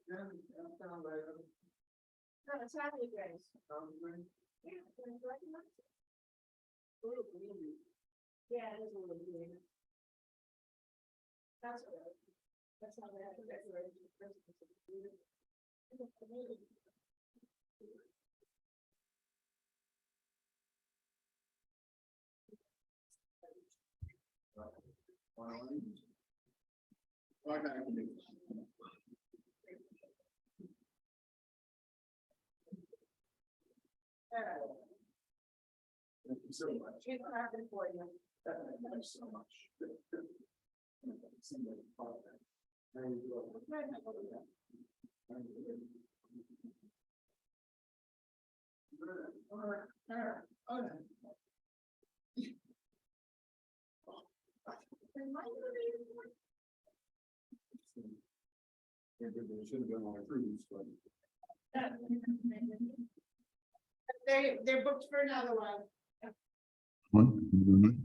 No, it's happy grace. Yeah, yeah, it is a little green. That's what. That's how they have to decorate the Christmas. Thank you so much. It's happening for you. Thank you so much. Should have been on a cruise, but. They're booked for another one.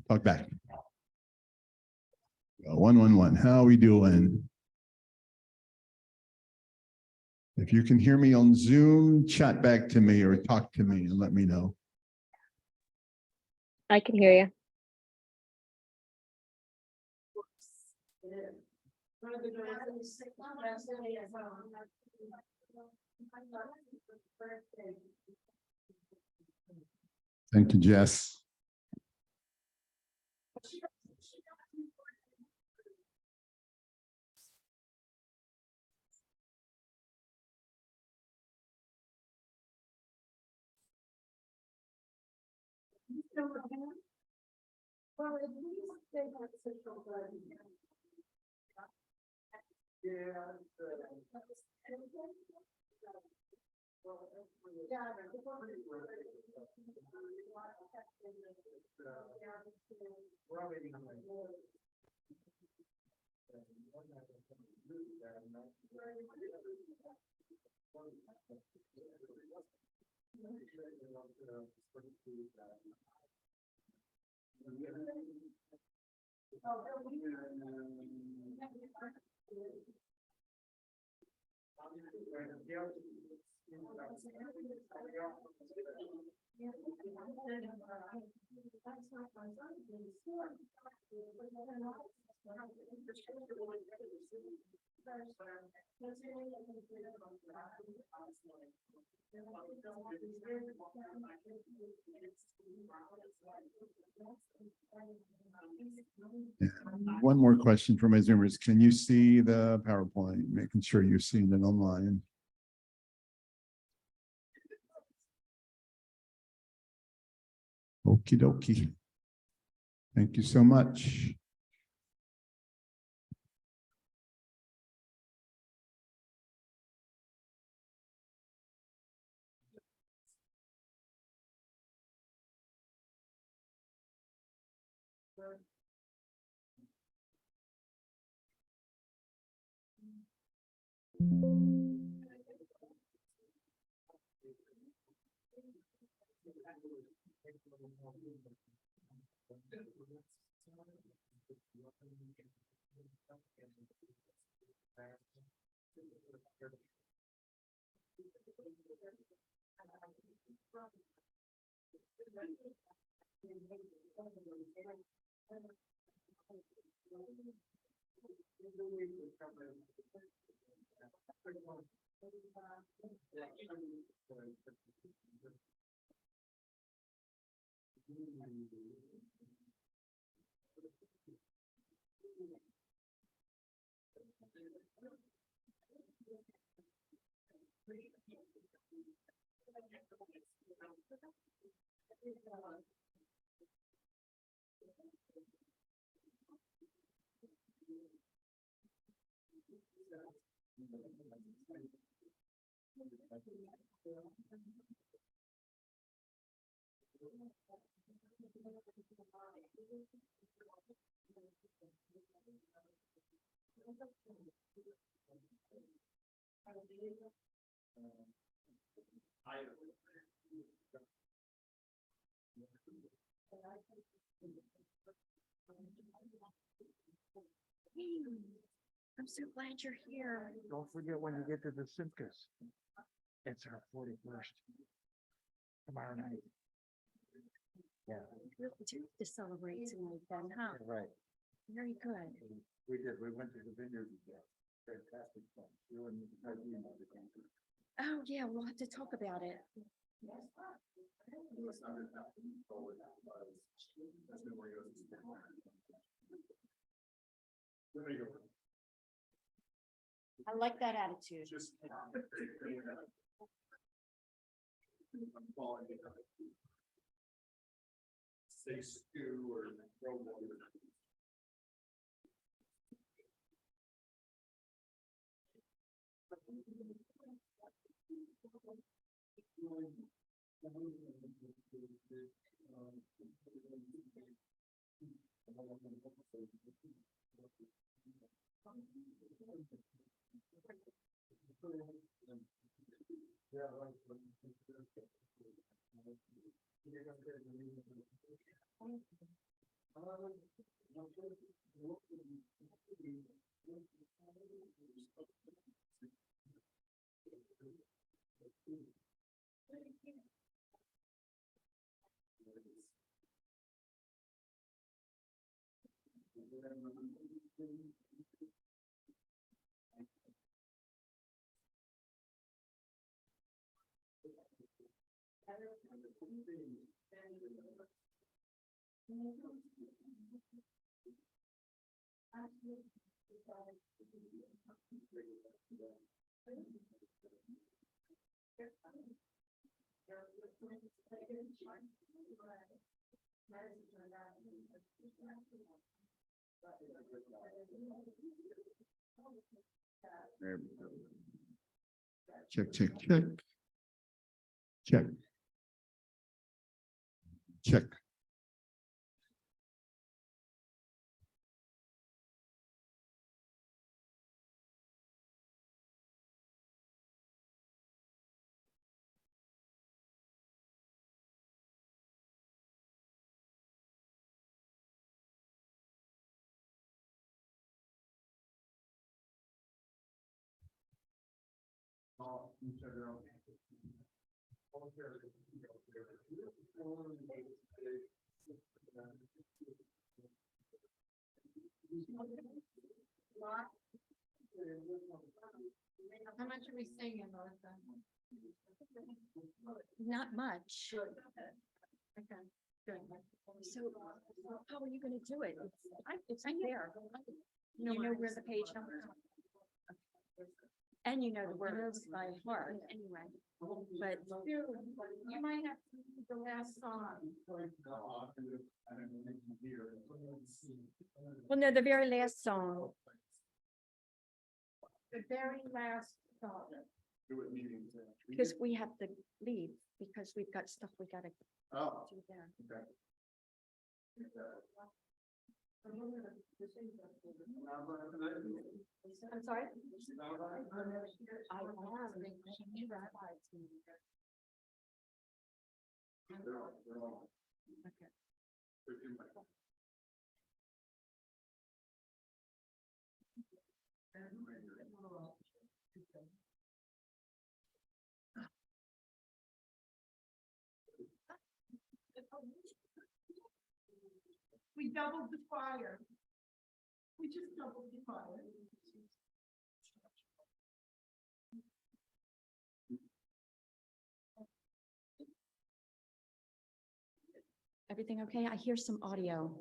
Talk back. 111. How are we doing? If you can hear me on Zoom, chat back to me or talk to me and let me know. I can hear you. One of the girls sick yesterday as well. Thank you, Jess. Well, at least they have central garden. Yeah. One more question for my Zoomers. Can you see the PowerPoint? Making sure you're seeing it online. Okie dokie. Thank you so much. I'm so glad you're here. Don't forget when you get to the Simcas. It's our 41st. Tomorrow night. Yeah, Really do to celebrate tonight then, huh? right. Very good. We did. We went to the vineyard. Fantastic fun. You and Oh, yeah, we'll have to talk about it. I like that attitude. Just. Say stew or throw water. There we go. Check, check, check. Check. Check. How much are we singing, Melissa? Not much. Okay, good. So how are you gonna do it? It's right there. You know where the page number is. And you know the words by heart anyway. But You might have to do the last song. well, no, the very last song. The very last song. Because we have to leave because we've got stuff we gotta Oh, do there. okay. I'm sorry? I am. Okay. We doubled the fire. We just doubled the fire. Everything okay? I hear some audio.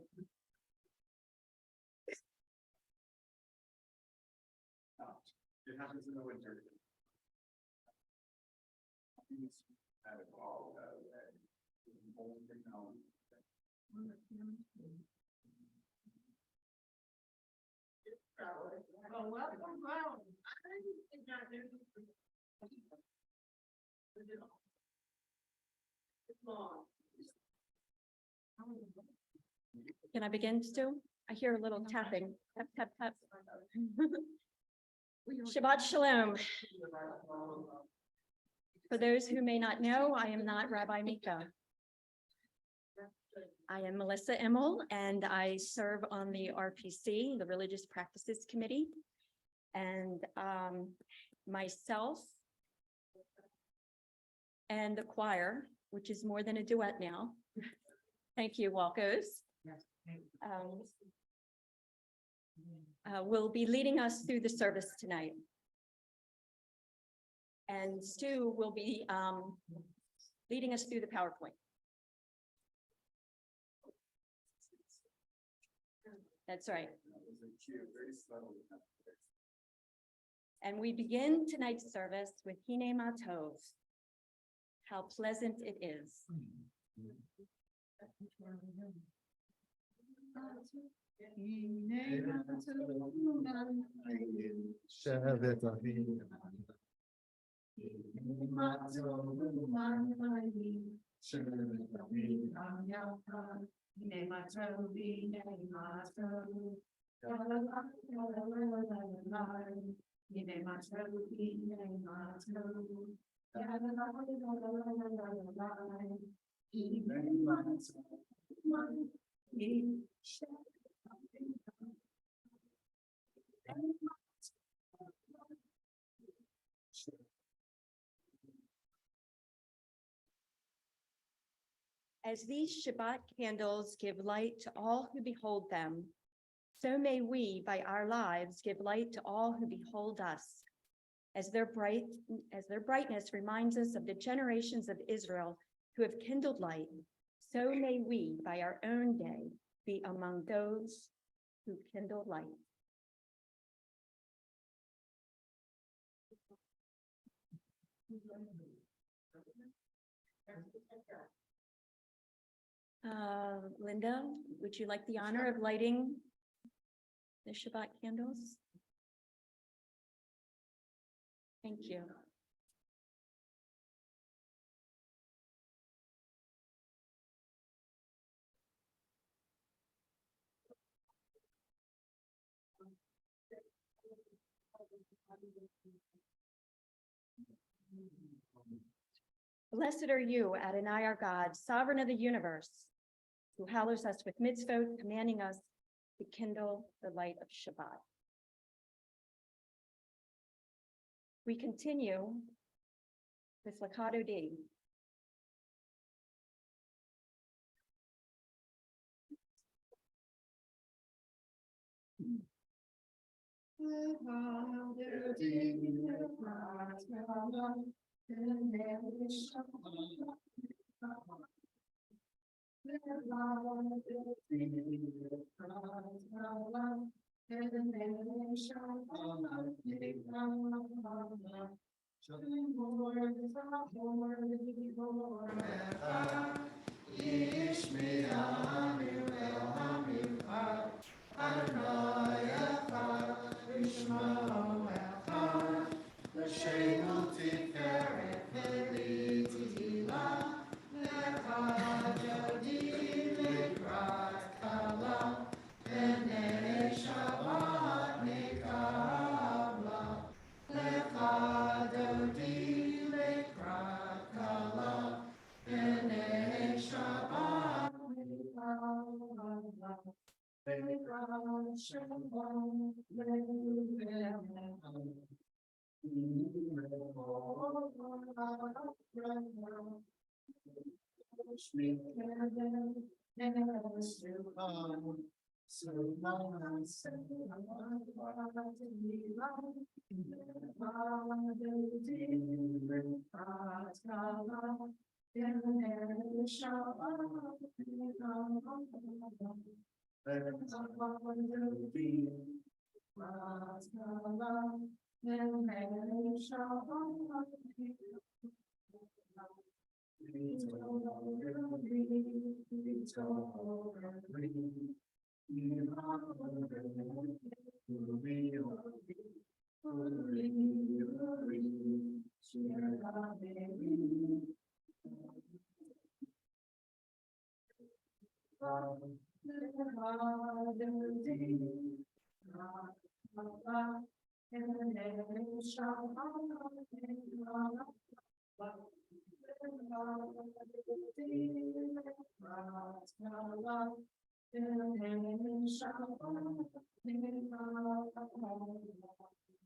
It happens in the winter. Oh, welcome, round. It's long. Can I begin still? I hear a little tapping. Tap, tap, tap. Shabbat Shalom. For those who may not know, I am not Rabbi Mika. I am Melissa Immel, and I serve on the RPC, the Religious Practices Committee. And myself and the choir, which is more than a duet now. Thank you, Walkos. Will be leading us through the service tonight. And Stu will be leading us through the PowerPoint. That's right. And we begin tonight's service with Hine Ma Tov. How pleasant it is. As these Shabbat candles give light to all who behold them, so may we, by our lives, give light to all who behold us. As their brightness reminds us of the generations of Israel who have kindled light, so may we, by our own day, be among those who kindle light. Linda, would you like the honor of lighting the Shabbat candles? Thank you. Blessed are you, Adonai our God, sovereign of the universe, who hallows us with mitzvot, commanding us to kindle the light of Shabbat. We continue with Lakado D.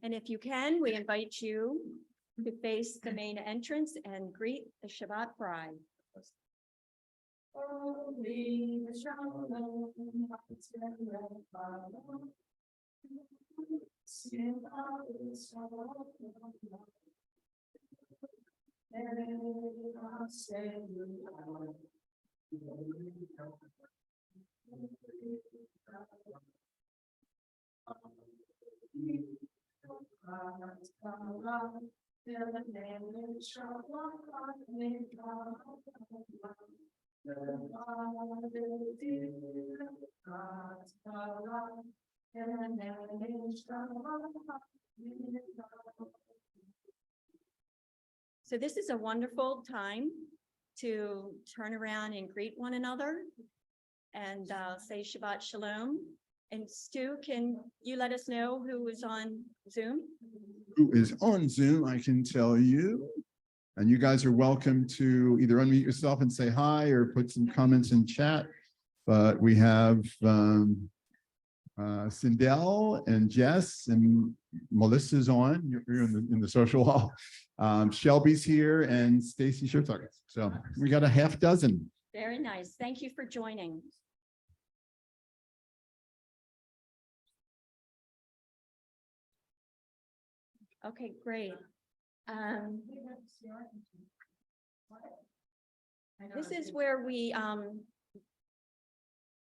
And if you can, we invite you to face the main entrance and greet the Shabbat bride. So this is a wonderful time to turn around and greet one another and say Shabbat Shalom. And Stu, can you let us know who is on Zoom? Who is on Zoom, I can tell you. And you guys are welcome to either unmute yourself and say hi or put some comments in chat. But we have Sindel and Jess and Melissa's on. You're in the social hall. Shelby's here and Stacy Schertucker. So we got a half dozen. Very nice. Thank you for joining. Okay, great. This is where we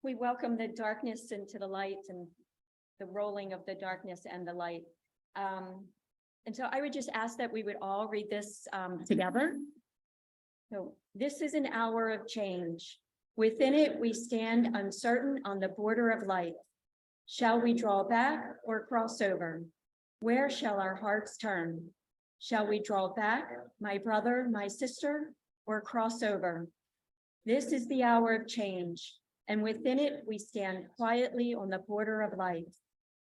welcome the darkness into the light and the rolling of the darkness and the light. And so I would just ask that we would all read this together. So this is an hour of change. Within it, we stand uncertain on the border of life. Shall we draw back or cross over? Where shall our hearts turn? Shall we draw back, my brother, my sister, or cross over? This is the hour of change, and within it we stand quietly on the border of life.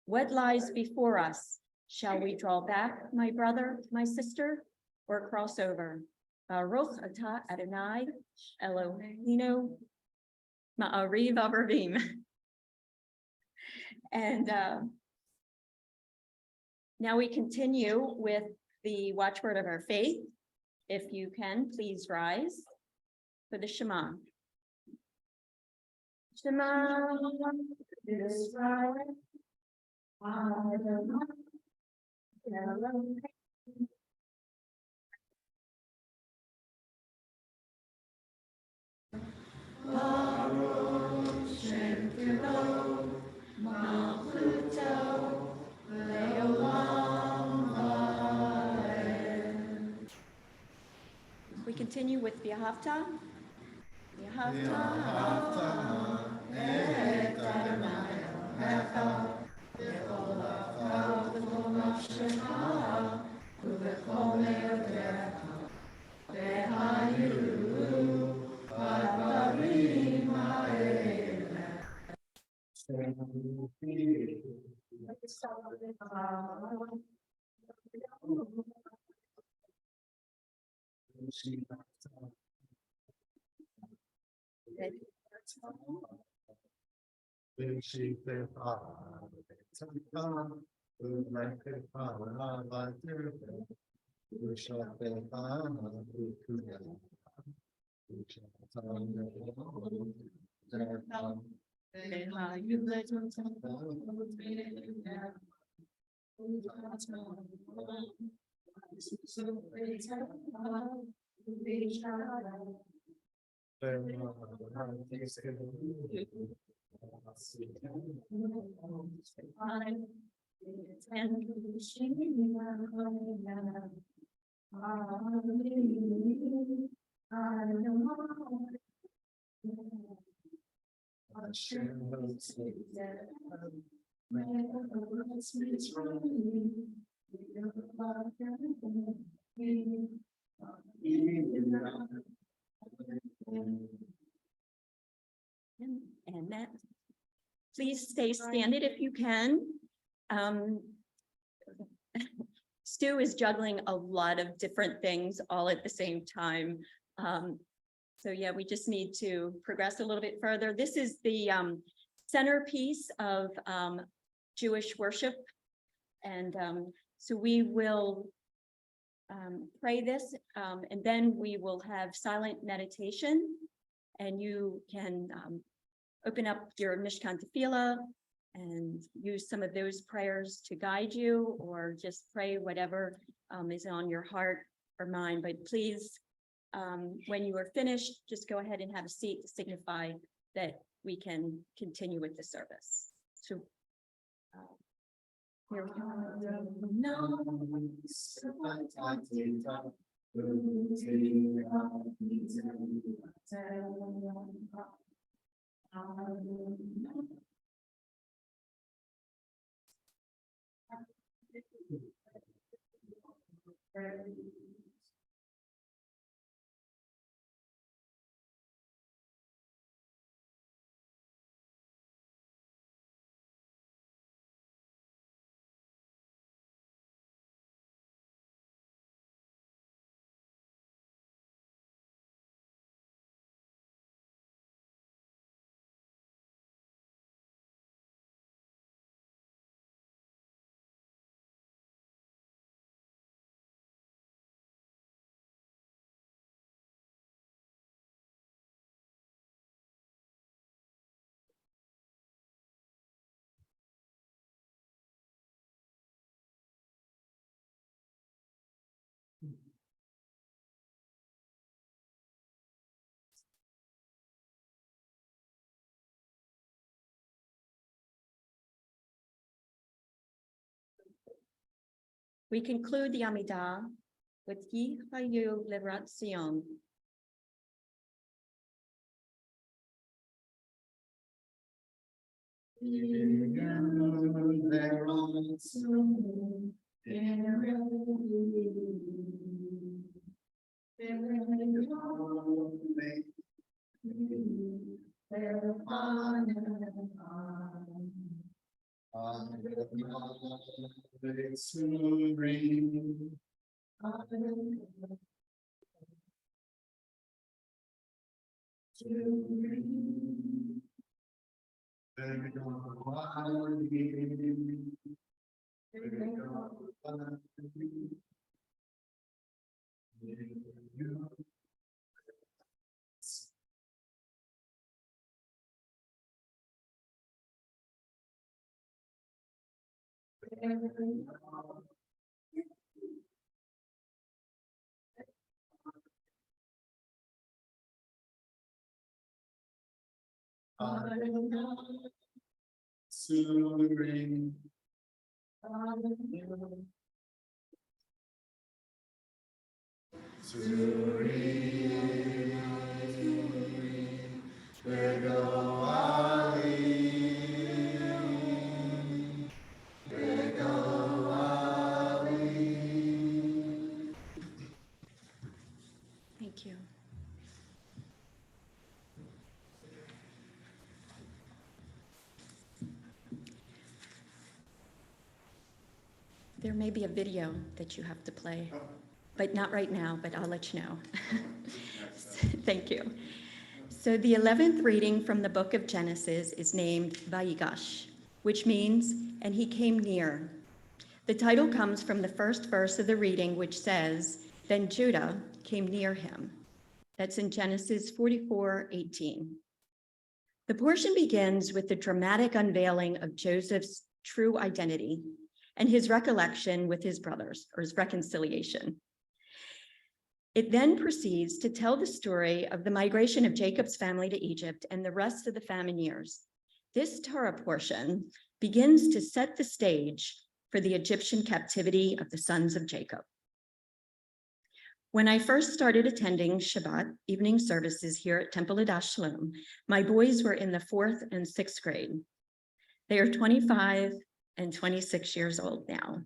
What lies before us? Shall we draw back, my brother, my sister, or cross over? Baruch atah Adonai Eloheinu ma'ariv avravim. And now we continue with the watchword of our faith. If you can, please rise for the Shema. Shema Yisrael, Adonai Eloheinu. Baruch Shem Kilo, Malchuto, Leolam Vaed. We continue with V'ahavta. V'ahavta et Adonai Elohecha b'chol levavcha v'chol nafshecha u'b'chol me'odecha v'hayu b'dvarim ha'eleh. And that, please stay standing if you can. Stu is juggling a lot of different things all at the same time. So yeah, we just need to progress a little bit further. This is the centerpiece of Jewish worship. And So we will pray this, and then we will have silent meditation, and you can open up your Mishkan Tefillah and use some of those prayers to guide you, or just pray whatever is on your heart or mind. But please, when you are finished, just go ahead and have a seat to signify that we can continue with the service. So here we We conclude the Amidah with Yi Hayu Livrat Sion. Thank you. There may be a video that you have to play, but not right now, but I'll let you know. Thank you. So the 11th reading from the book of Genesis is named Vayigash, which means, and he came near. The title comes from the first verse of the reading, which says, then Judah came near him. That's in Genesis 44:18. The portion begins with the dramatic unveiling of Joseph's true identity and his recollection with his brothers, or his reconciliation. It then proceeds to tell the story of the migration of Jacob's family to Egypt and the rest of the famine years. This Torah portion begins to set the stage for the Egyptian captivity of the sons of Jacob. When I first started attending Shabbat evening services here at Temple Adas Shalom, my boys were in the 4th and 6th grade. They are 25 and 26 years old now.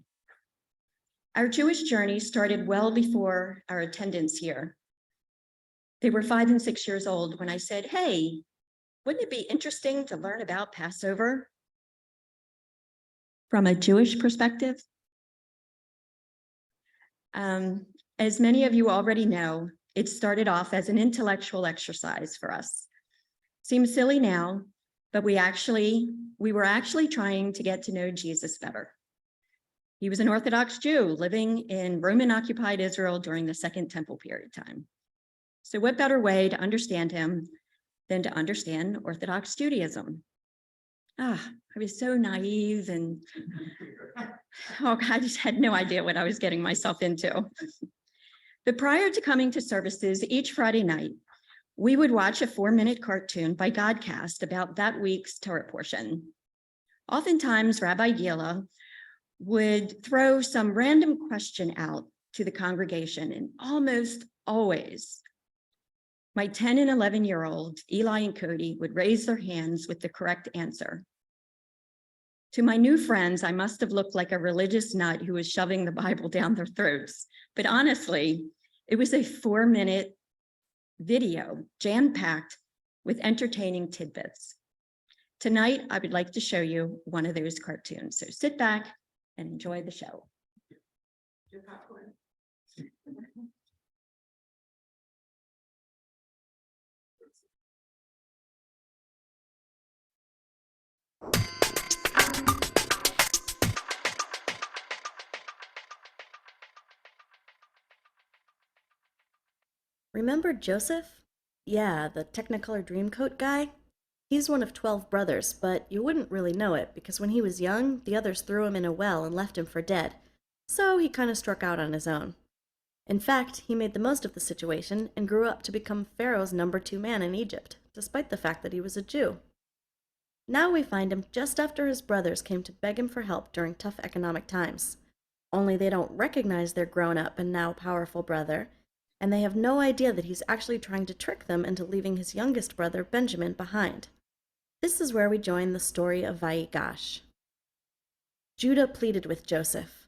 Our Jewish journey started well before our attendance here. They were 5 and 6 years old when I said, hey, wouldn't it be interesting to learn about Passover from a Jewish perspective? As many of you already know, it started off as an intellectual exercise for us. Seems silly now, but we were actually trying to get to know Jesus better. He was an Orthodox Jew living in Roman-occupied Israel during the Second Temple period time. So what better way to understand him than to understand Orthodox Judaism? I was so naive and I just had no idea what I was getting myself into. But prior to coming to services each Friday night, we would watch a 4-minute cartoon by Godcast about that week's Torah portion. Oftentimes, Rabbi Gila would throw some random question out to the congregation, and almost always, my 10 and 11-year-old Eli and Cody would raise their hands with the correct answer. To my new friends, I must have looked like a religious nut who was shoving the Bible down their throats. But honestly, it was a 4-minute video jam-packed with entertaining tidbits. Tonight, I would like to show you one of those cartoons. So sit back and enjoy the show. Remember Joseph? Yeah, the Technicolor Dreamcoat guy? He's one of 12 brothers, but you wouldn't really know it because when he was young, the others threw him in a well and left him for dead. So he kind of struck out on his own. In fact, he made the most of the situation and grew up to become Pharaoh's number 2 man in Egypt, despite the fact that he was a Jew. Now we find him just after his brothers came to beg him for help during tough economic times. Only they don't recognize their grown-up and now powerful brother, and they have no idea that he's actually trying to trick them into leaving his youngest brother, Benjamin, behind. This is where we join the story of Vayigash. Judah pleaded with Joseph.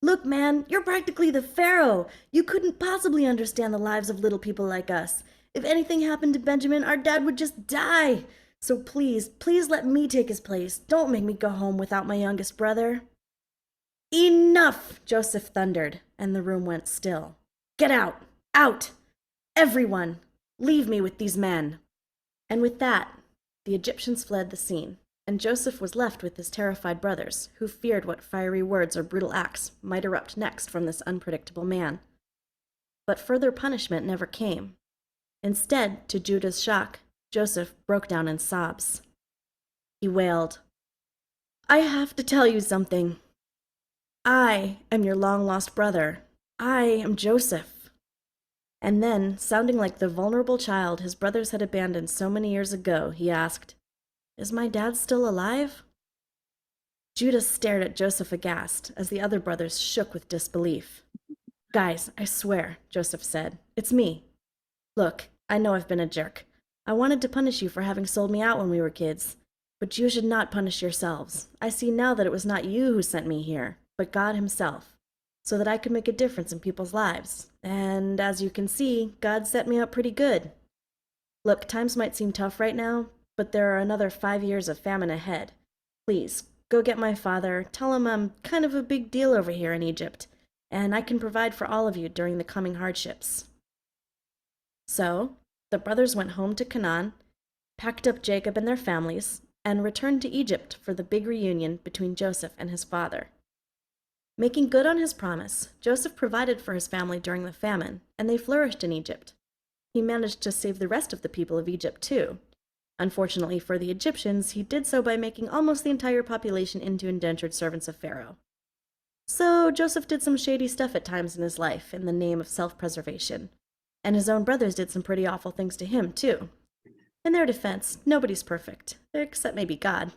Look, man, you're practically the Pharaoh. You couldn't possibly understand the lives of little people like us. If anything happened to Benjamin, our dad would just die. So please, please let me take his place. Don't make me go home without my youngest brother. Enough, Joseph thundered, and the room went still. Get out! Out! Everyone! Leave me with these men! And with that, the Egyptians fled the scene, and Joseph was left with his terrified brothers, who feared what fiery words or brutal acts might erupt next from this unpredictable man. But further punishment never came. Instead, to Judah's shock, Joseph broke down in sobs. He wailed, I have to tell you something. I am your long-lost brother. I am Joseph. And then, sounding like the vulnerable child his brothers had abandoned so many years ago, he asked, Is my dad still alive? Judah stared at Joseph aghast as the other brothers shook with disbelief. Guys, I swear, Joseph said, it's me. Look, I know I've been a jerk. I wanted to punish you for having sold me out when we were kids. But you should not punish yourselves. I see now that it was not you who sent me here, but God himself, so that I could make a difference in people's lives. And as you can see, God set me up pretty good. Look, times might seem tough right now, but there are another 5 years of famine ahead. Please, go get my father, tell him I'm kind of a big deal over here in Egypt, and I can provide for all of you during the coming hardships. So, the brothers went home to Canaan, packed up Jacob and their families, and returned to Egypt for the big reunion between Joseph and his father. Making good on his promise, Joseph provided for his family during the famine, and they flourished in Egypt. He managed to save the rest of the people of Egypt too. Unfortunately for the Egyptians, he did so by making almost the entire population into indentured servants of Pharaoh. So Joseph did some shady stuff at times in his life in the name of self-preservation, and his own brothers did some pretty awful things to him too. In their defense, nobody's perfect, except maybe God.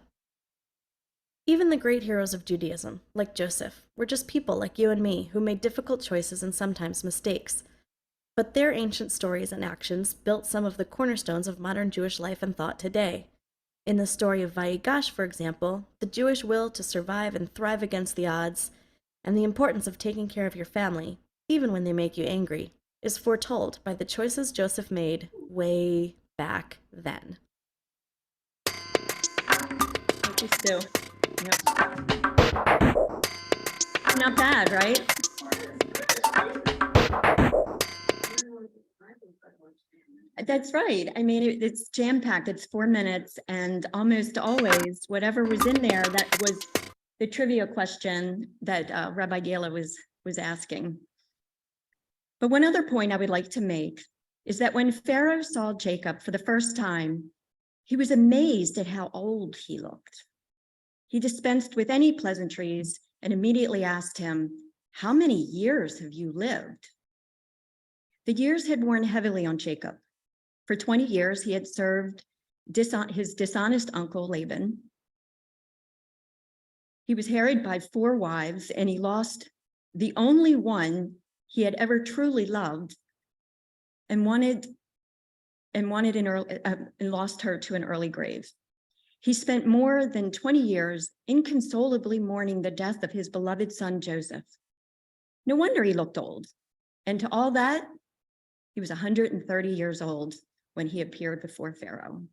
Even the great heroes of Judaism, like Joseph, were just people like you and me who made difficult choices and sometimes mistakes. But their ancient stories and actions built some of the cornerstones of modern Jewish life and thought today. In the story of Vayigash, for example, the Jewish will to survive and thrive against the odds, and the importance of taking care of your family, even when they make you angry, is foretold by the choices Joseph made way back then. Thank you, Sue. Yep. Not bad, right? That's right. I mean, it's jam-packed. It's 4 minutes, and almost always, whatever was in there that was the trivia question that Rabbi Gala was asking. But one other point I would like to make is that when Pharaoh saw Jacob for the first time, he was amazed at how old he looked. He dispensed with any pleasantries and immediately asked him, "How many years have you lived?" The years had worn heavily on Jacob. For 20 years, he had served his dishonest uncle Laban. He was harried by 4 wives, and he lost the only one he had ever truly loved, and lost her to an early grave. He spent more than 20 years inconsolably mourning the death of his beloved son Joseph. No wonder he looked old. And to all that, he was 130 years old when he appeared before Pharaoh.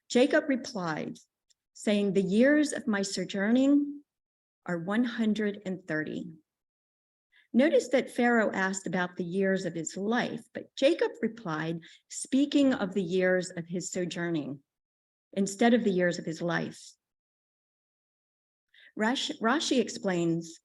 Jacob replied, saying, "The years of my sojourning are 130. Notice that Pharaoh asked about the years of his life, but Jacob replied, speaking of the years of his sojourning instead of the years of his life. Rashi explains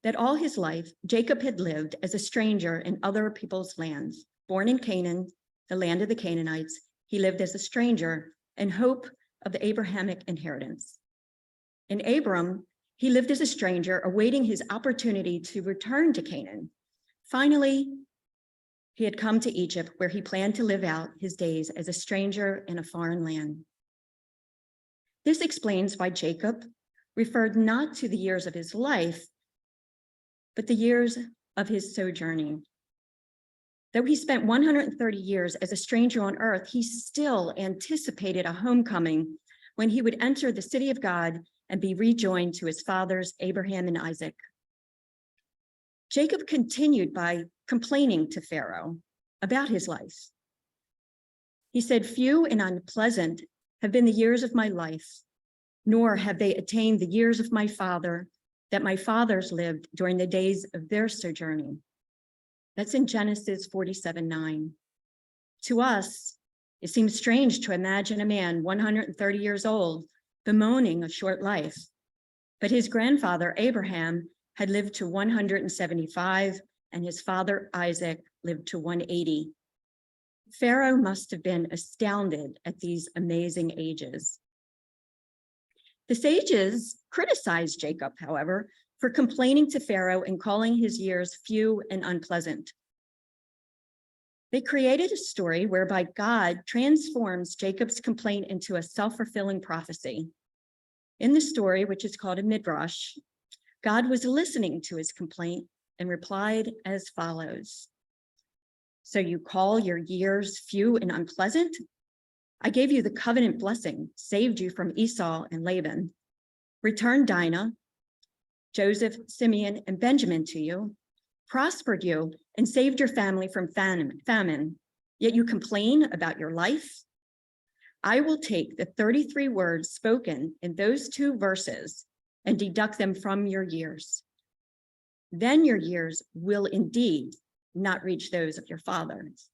that all his life, Jacob had lived as a stranger in other people's lands. Born in Canaan, the land of the Canaanites, he lived as a stranger in hope of the Abrahamic inheritance. In Abram, he lived as a stranger, awaiting his opportunity to return to Canaan. Finally, he had come to Egypt, where he planned to live out his days as a stranger in a foreign land. This explains why Jacob referred not to the years of his life, but the years of his sojourning. Though he spent 130 years as a stranger on earth, he still anticipated a homecoming when he would enter the city of God and be rejoined to his fathers, Abraham and Isaac. Jacob continued by complaining to Pharaoh about his life. He said, "Few and unpleasant have been the years of my life, nor have they attained the years of my father that my fathers lived during the days of their sojourning." That's in Genesis 47:9. To us, it seems strange to imagine a man 130 years old bemoaning a short life, but his grandfather Abraham had lived to 175, and his father Isaac lived to 180. Pharaoh must have been astounded at these amazing ages. The sages criticized Jacob, however, for complaining to Pharaoh and calling his years few and unpleasant. They created a story whereby God transforms Jacob's complaint into a self-fulfilling prophecy. In the story, which is called a midrash, God was listening to his complaint and replied as follows: "So you call your years few and unpleasant? I gave you the covenant blessing, saved you from Esau and Laban, returned Dinah, Joseph, Simeon, and Benjamin to you, prospered you, and saved your family from famine. Yet you complain about your life? I will take the 33 words spoken in those 2 verses and deduct them from your years. Then your years will indeed not reach those of your fathers."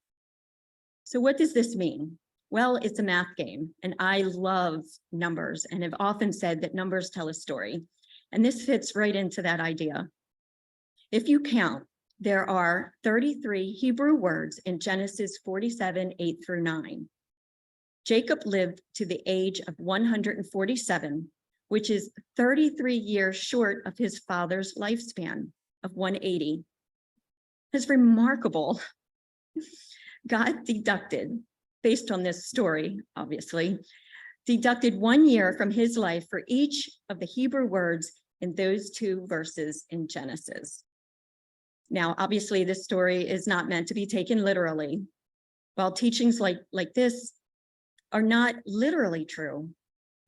So what does this mean? Well, it's a math game, and I love numbers and have often said that numbers tell a story. And this fits right into that idea. If you count, there are 33 Hebrew words in Genesis 47:8-9. Jacob lived to the age of 147, which is 33 years short of his father's lifespan of 180. It's remarkable. God deducted, based on this story, obviously, deducted 1 year from his life for each of the Hebrew words in those 2 verses in Genesis. Now, obviously, this story is not meant to be taken literally. While teachings like this are not literally true,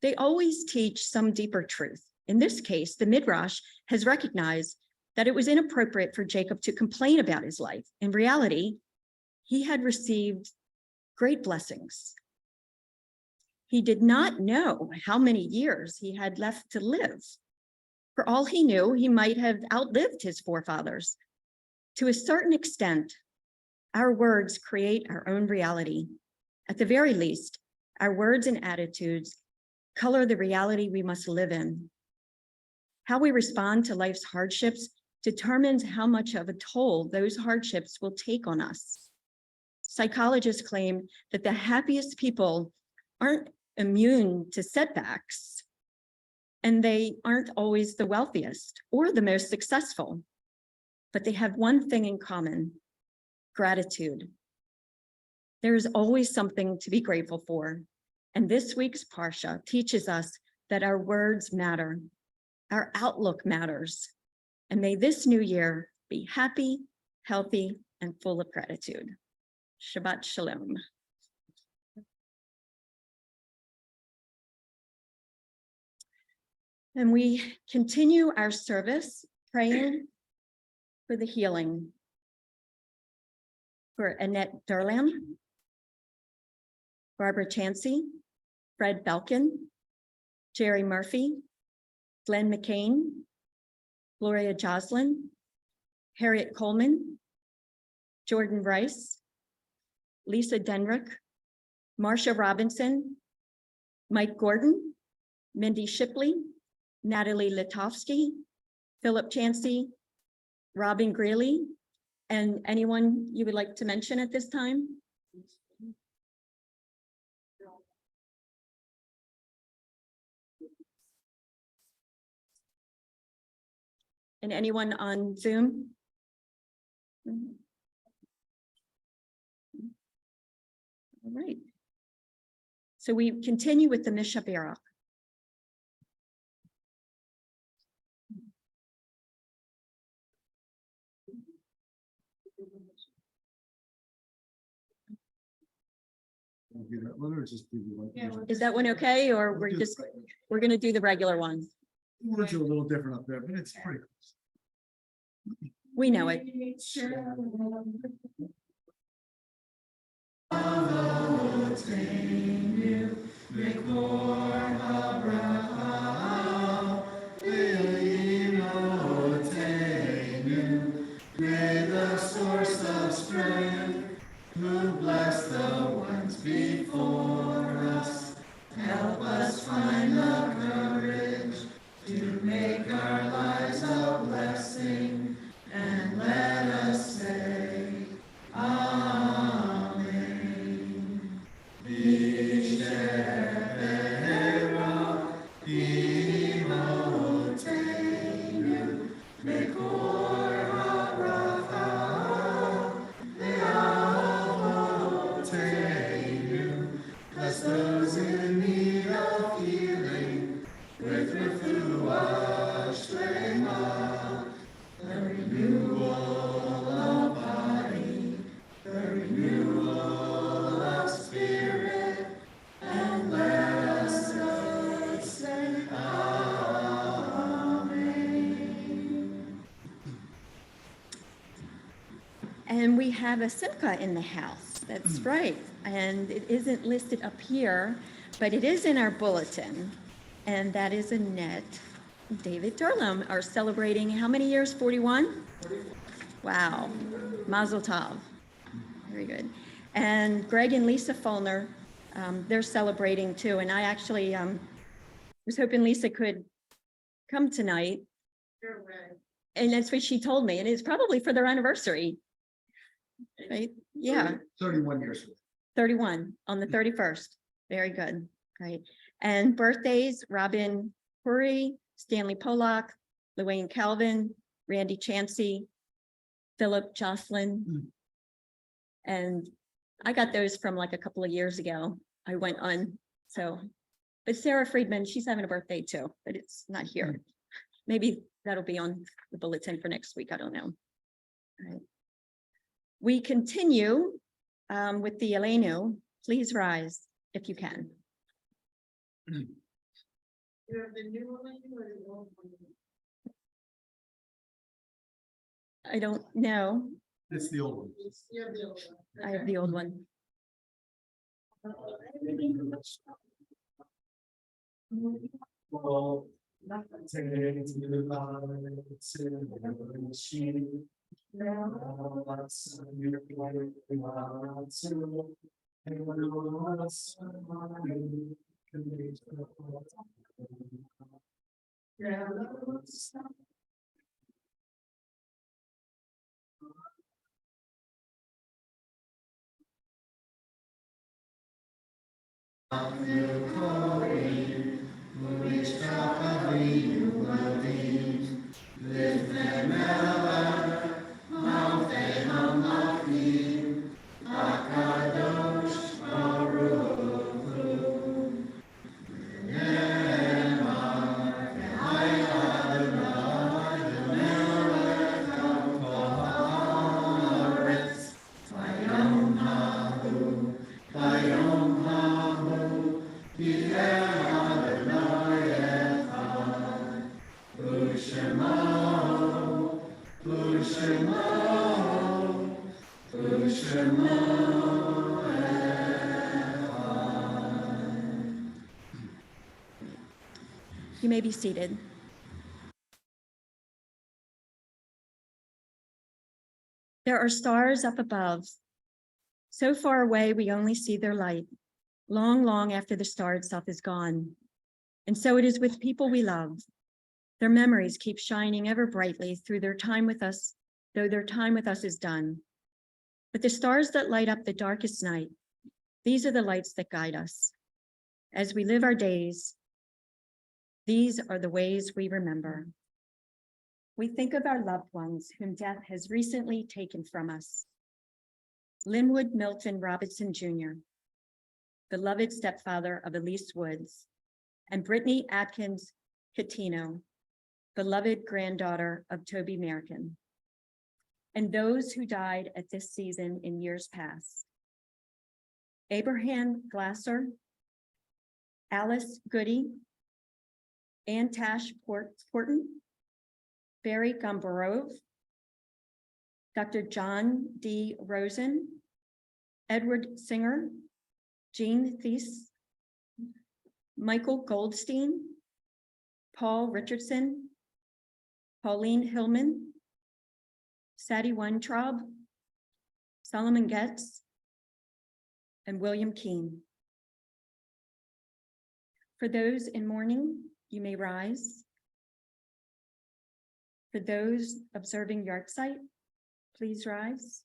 they always teach some deeper truth. In this case, the Midrash has recognized that it was inappropriate for Jacob to complain about his life. In reality, he had received great blessings. He did not know how many years he had left to live. For all he knew, he might have outlived his forefathers. To a certain extent, our words create our own reality. At the very least, our words and attitudes color the reality we must live in. How we respond to life's hardships determines how much of a toll those hardships will take on us. Psychologists claim that the happiest people aren't immune to setbacks, and they aren't always the wealthiest or the most successful, but they have one thing in common: gratitude. There is always something to be grateful for, and this week's Parsha teaches us that our words matter, our outlook matters, and may this new year be happy, healthy, and full of gratitude. Shabbat Shalom. And we continue our service praying for the healing for Annette Durlam, Barbara Chansey, Fred Belkin, Jerry Murphy, Glenn McCain, Gloria Joslin, Harriet Coleman, Jordan Rice, Lisa Denrick, Marcia Robinson, Mike Gordon, Mindy Shipley, Natalie Litovsky, Philip Chansey, Robin Greeley, and anyone you would like to mention at this time? And anyone on Zoom? All right. So we continue with the Mishabera. Is that one okay, or we're gonna do the regular one? Words are a little different up there, but it's pretty close. We know it. May the source of strength, who bless the ones before us, help us find the courage to make our lives a blessing, and let us say, Amen. V'she'era imotenu, mekor ha'bracha, ve'avotenu. Bless those in need of healing with refuah shlema, the renewal of body, the renewal of spirit, and let us say Amen. And we have a simcha in the house. That's right. And it isn't listed up here, but it is in our bulletin. And that is Annette and David Durlam are celebrating how many years? 41? Wow. Mazel tov. Very good. And Greg and Lisa Fulner, they're celebrating too. And I actually was hoping Lisa could come tonight. And that's what she told me. And it's probably for their anniversary. Right? Yeah. 31 years. 31 on the 31st. Very good. Great. And birthdays, Robin Puri, Stanley Polak, Luane Calvin, Randy Chansey, Philip Jocelyn. And I got those from like a couple of years ago. I went on. So, but Sarah Friedman, she's having a birthday too, but it's not here. Maybe that'll be on the bulletin for next week. I don't know. All right. We continue with the Elenu. Please rise if you can. You have the new one or the old one? I don't know. It's the old one. You have the old one. I have the old one. Well, You may be seated. There are stars up above. So far away, we only see their light, long, long after the star itself is gone. And so it is with people we love. Their memories keep shining ever brightly through their time with us, though their time with us is done. But the stars that light up the darkest night, these are the lights that guide us. As we live our days, these are the ways we remember. We think of our loved ones whom death has recently taken from us. Linwood Milton Robinson Jr., beloved stepfather of Elise Woods, and Brittany Atkins Catino, beloved granddaughter of Toby Merkin, and those who died at this season in years past. Abraham Glasser, Alice Goody, Ann Tash Porton, Barry Gomborov, Dr. John D. Rosen, Edward Singer, Jean Thies, Michael Goldstein, Paul Richardson, Pauline Hillman, Sadie Weintraub, Solomon Getz, and William Keene. For those in mourning, you may rise. For those observing yahrzeit, please rise.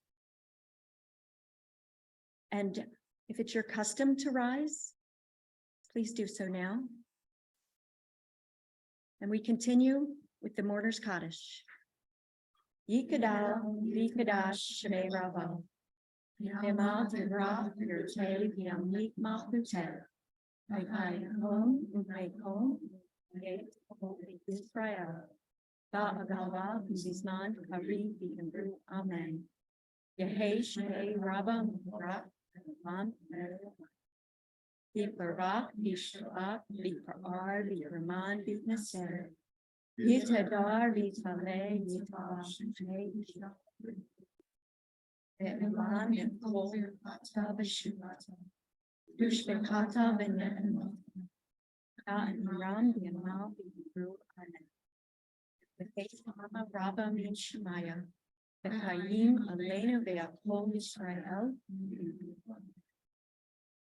And if it's your custom to rise, please do so now. And we continue with the Mourner's Kaddish. Yikadal, Yikadash, Shemei Ravo. Yemal Tirah, Yertei, Yamlik Machutel. I home, I home, Israel. Ba'agava, Bizman, Kari, Bikambru, Amen. Yehei, Shemei, Rabba, Murak, Ram, Biparak, Bishua, Bipar, Biraman, Binaser. Yitadar, Vitale, Yitar, Shemei, Eman, and Kol, Pata, Bishuvata. Dushbekata, Benet, and Ram, Yamal, Bibru, Amen. The faith of Rabba Mishmaya, the Chaim Aleinu ve'Akol Yisrael,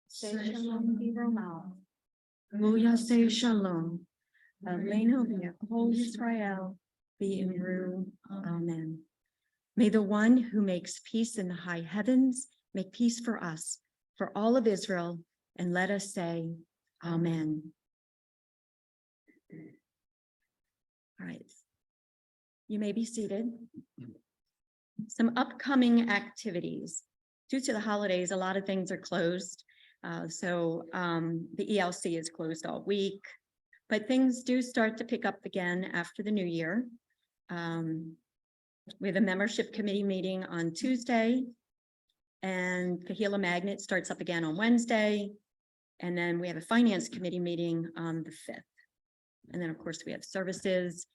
say shalom v'romal, Muya say shalom, Aleinu ve'Akol Yisrael, v'imru, Amen. May the one who makes peace in the high heavens make peace for us, for all of Israel, and let us say, Amen. All right. You may be seated. Some upcoming activities. Due to the holidays, a lot of things are closed. So the ELC is closed all week, but things do start to pick up again after the new year. We have a membership committee meeting on Tuesday, and Kahila Magnet starts up again on Wednesday. And then we have a finance committee meeting on the 5th. And then of course we have services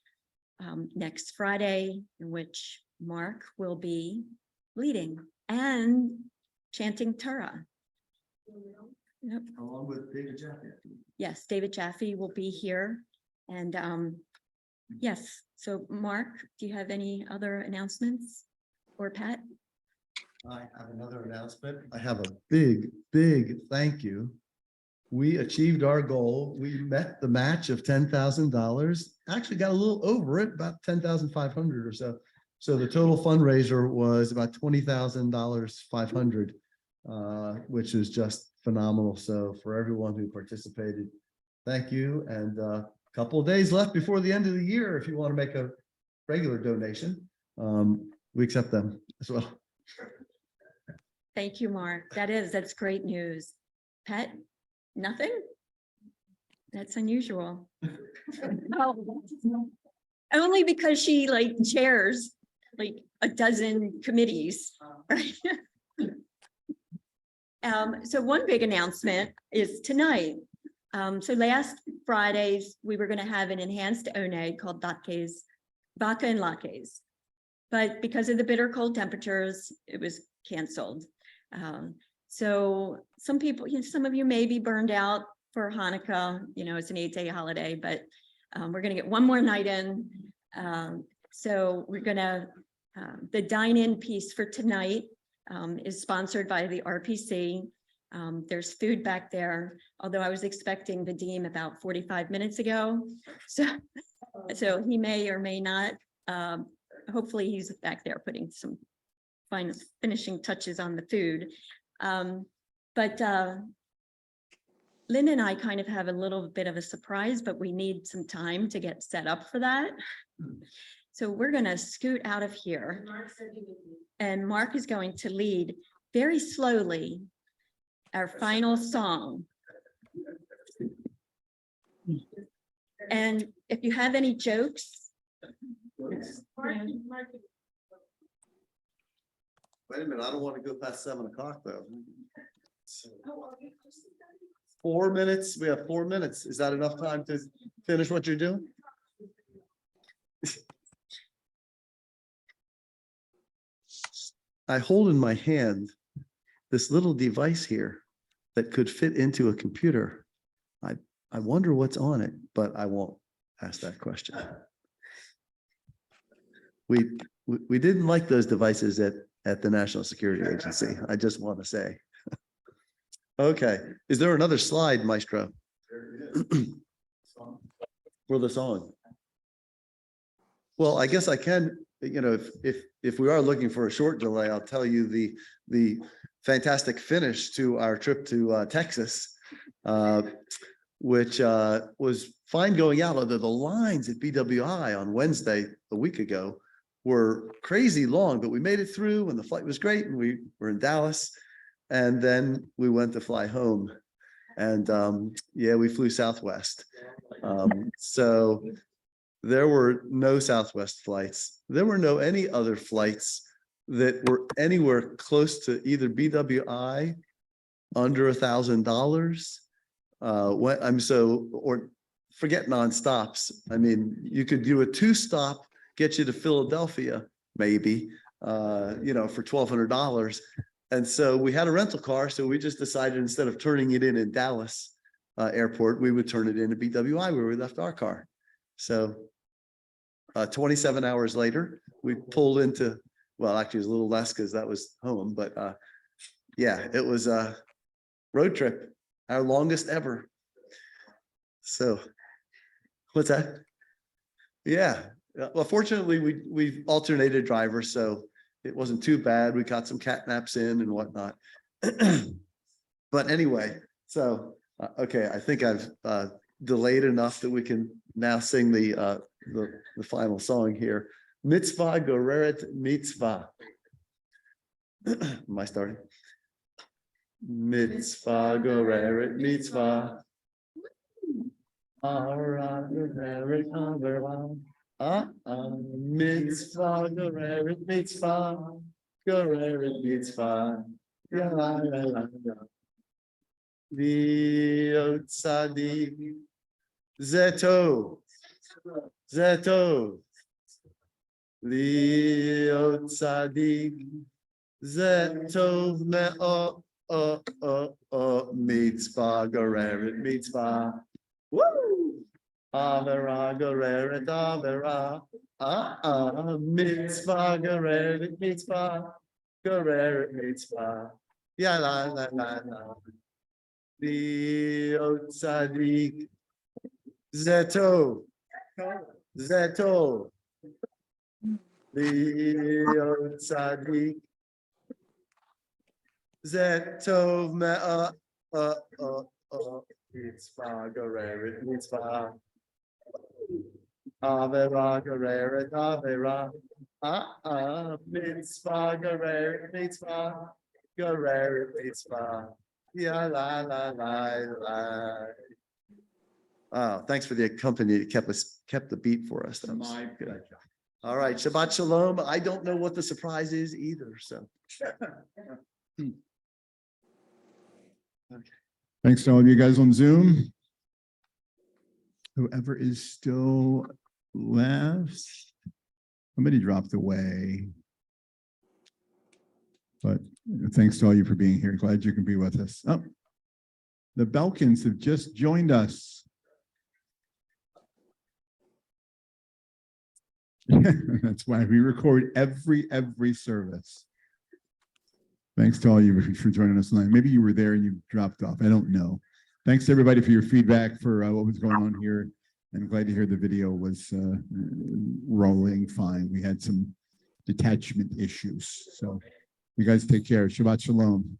next Friday, in which Mark will be leading and chanting Torah. Yep. Along with David Jaffe. Yes, David Jaffe will be here. And yes, so Mark, do you have any other announcements? Or Pat? I have another announcement. I have a big, big thank you we achieved our goal. We met the match of $10,000. Actually got a little over it, about 10,500 or so. So the total fundraiser was about $20,500, which is just phenomenal. So for everyone who participated, thank you. And a couple of days left before the end of the year. If you want to make a regular donation, we accept them as well. Thank you, Mark. That's great news. Pat, nothing? That's unusual. Oh, only because she like chairs like a dozen committees, right? So one big announcement is tonight. So last Fridays, we were going to have an enhanced Oneg called Latkes, Vodka and Latkes. But because of the bitter cold temperatures, it was canceled. So some people, some of you may be burned out for Hanukkah, it's an 8-day holiday, but we're going to get one more night in. So we're going to, the Dine-In piece for tonight is sponsored by the RPC. There's food back there, although I was expecting the dean about 45 minutes ago. So he may or may not, hopefully he's back there putting some finishing touches on the food. But Lynn and I kind of have a little bit of a surprise, but we need some time to get set up for that. So we're going to scoot out of here. And Mark is going to lead very slowly our final song. And if you have any jokes. Wait a minute, I don't want to go past 7 o'clock though. 4 minutes, we have 4 minutes. Is that enough time to finish what you're doing? I hold in my hand this little device here that could fit into a computer. I wonder what's on it, but I won't ask that question. We didn't like those devices at the National Security Agency. I just want to say. Okay, is there another slide, Maestro? For the song? Well, I guess I can, if we are looking for a short delay, I'll tell you the fantastic finish to our trip to Texas, which was fine going out, although the lines at BWI on Wednesday, a week ago, were crazy long, but we made it through and the flight was great and we were in Dallas. And then we went to fly home and yeah, we flew Southwest. So there were no Southwest flights. There were no any other flights that were anywhere close to either BWI under $1,000. Or forget nonstops. I mean, you could do a 2-stop, get you to Philadelphia, maybe, for $1,200. And so we had a rental car. So we just decided instead of turning it in Dallas airport, we would turn it into BWI where we left our car. So 27 hours later, we pulled into, well, actually it was a little less because that was home, but yeah, it was a road trip, our longest ever. So what's that? Yeah. Well, fortunately, we alternated drivers, so it wasn't too bad. We got some cat naps in and whatnot. But anyway, so okay, I think I've delayed enough that we can now sing the final song here. Mitzvah Goreret Mitzvah. Am I starting? Mitzvah Goreret Mitzvah. Mitzvah Goreret Mitzvah. Goreret Mitzvah. V'yot tzadik Zeto. Zeto. V'yot tzadik Zeto me'o mitzvah goreret mitzvah. Woo! Avera goreret avera. Mitzvah goreret mitzvah. Goreret mitzvah. Ya la la la la. להיות צדיק זה טוב, זה טוב. להיות צדיק זה טוב מאוד. מצווה גוררת מצווה. עבירה גוררת עבירה. מצווה גוררת מצווה. Gurari mitzvah. Ya la la la la. Oh, thanks for the accompaniment. It kept the beat for us. That was My good. pleasure. All right, Shabbat Shalom. I don't know what the surprise is either, so. Thanks to all of you guys on Zoom. Whoever is still left, somebody dropped away. But thanks to all you for being here. Glad you can be with us. Oh, the Belkins have just joined us. That's why we record every service. Thanks to all you for joining us tonight. Maybe you were there and you dropped off. I don't know. Thanks to everybody for your feedback for what was going on here. I'm glad to hear the video was rolling fine. We had some detachment issues. So you guys take care. Shabbat Shalom.